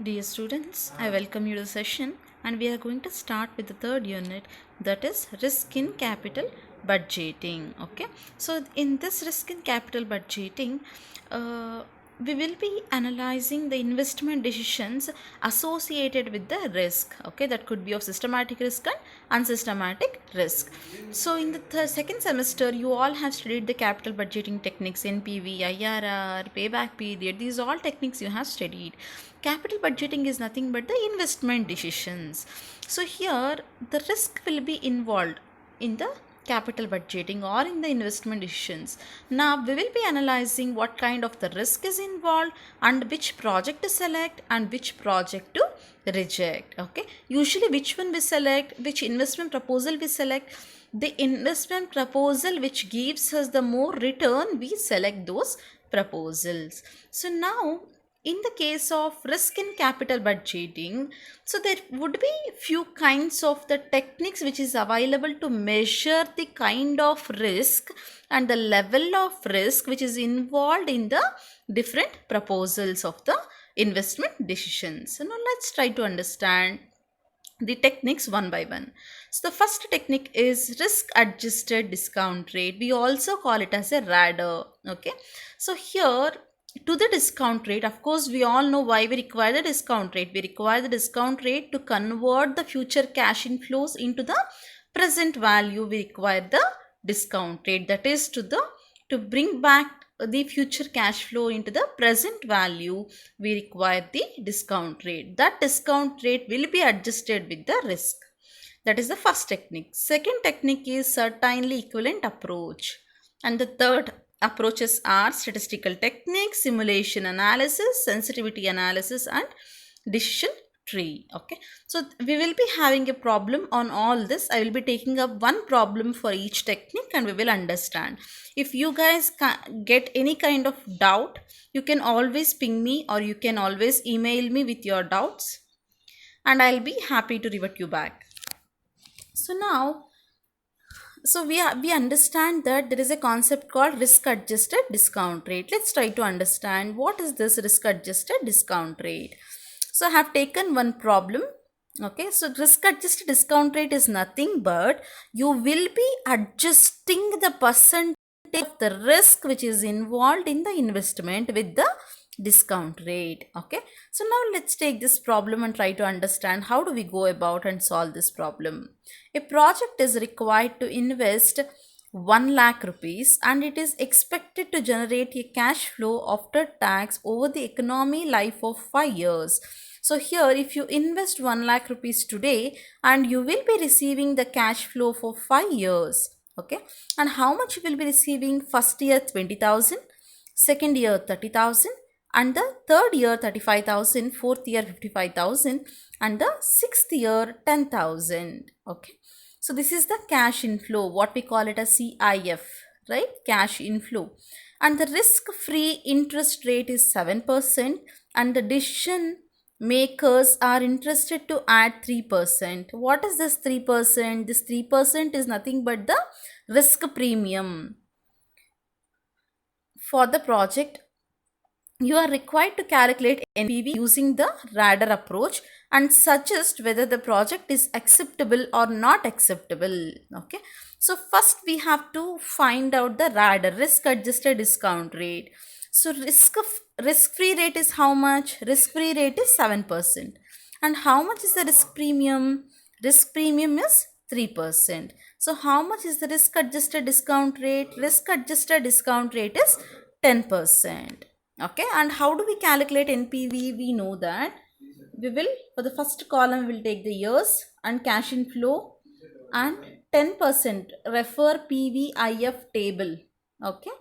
Dear students, I welcome you to the session and we are going to start with the third unit, that is risk in capital budgeting. Okay, so in this risk in capital budgeting, uh, we will be analyzing the investment decisions associated with the risk. Okay, that could be of systematic risk and unsystematic risk. So in the second semester, you all have studied the capital budgeting techniques, NPV, IRR, payback period. These all techniques you have studied. Capital budgeting is nothing but the investment decisions. So here the risk will be involved in the capital budgeting or in the investment decisions. Now we will be analyzing what kind of the risk is involved and which project to select and which project to reject. Okay, usually which one we select, which investment proposal we select. The investment proposal which gives us the more return, we select those proposals. So now in the case of risk in capital budgeting, so there would be few kinds of the techniques which is available to measure the kind of risk and the level of risk which is involved in the different proposals of the investment decisions. So now let's try to understand the techniques one by one. So the first technique is risk adjusted discount rate. We also call it as a radar. Okay, so here to the discount rate, of course we all know why we require the discount rate. We require the discount rate to convert the future cash inflows into the present value. We require the discount rate, that is to bring back the future cash flow into the present value. We require the discount rate. That discount rate will be adjusted with the risk. That is the first technique. Second technique is certainly equivalent approach, and the third approaches are statistical techniques, simulation analysis, sensitivity analysis, and decision tree. Okay, so we will be having a problem on all this. I will be taking up one problem for each technique and we will understand. If you guys get any kind of doubt, you can always ping me or you can always email me with your doubts and I'll be happy to revert you back. So now, so we understand that there is a concept called risk adjusted discount rate. Let's try to understand what is this risk adjusted discount rate. So I have taken one problem. Okay, so risk adjusted discount rate is nothing but you will be adjusting the percentage of the risk which is involved in the investment with the discount rate. Okay, so now let's take this problem and try to understand how do we go about and solve this problem. A project is required to invest 1 lakh rupees and it is expected to generate a cash flow after tax over the economy life of 5 years. So here if you invest 1 lakh rupees today and you will be receiving the cash flow for 5 years. Okay, and how much you will be receiving? First year 20,000, second year 30,000, and the third year 35,000, fourth year 55,000, and the sixth year 10,000. Okay, so this is the cash inflow, what we call it as CIF, right? Cash inflow. And the risk-free interest rate is 7%, and the decision makers are interested to add 3%. What is this 3%? This 3% is nothing but the risk premium for the project. You are required to calculate NPV using the radar approach and suggest whether the project is acceptable or not acceptable. Okay, so first we have to find out the radar, risk adjusted discount rate. So risk free rate is how much? Risk free rate is 7%. And how much is the risk premium? Risk premium is 3%. So how much is the risk adjusted discount rate? Risk adjusted discount rate is 10%. Okay, and how do we calculate NPV? We know that we will, for the first column, we will take the years and cash inflow and 10%, refer PVIF table. Okay,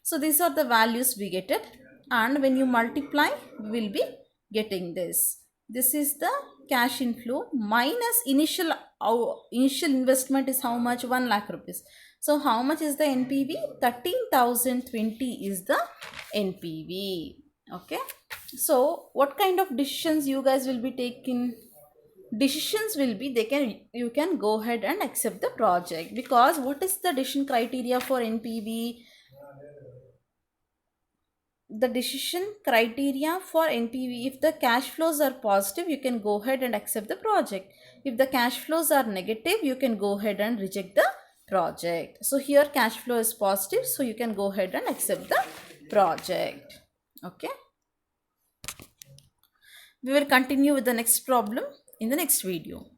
so these are the values we get it, and when you multiply we will be getting this. This is the cash inflow minus initial investment is how much? 1 lakh rupees. So how much is the NPV? 13,020 is the NPV. Okay, so what kind of decisions you guys will be taking? Decisions will be, you can go ahead and accept the project, because what is the decision criteria for NPV? the decision criteria for NPV, if the cash flows are positive, you can go ahead and accept the project. If the cash flows are negative, you can go ahead and reject the project. So here cash flow is positive, so you can go ahead and accept the project. Okay. We will continue with the next problem in the next video.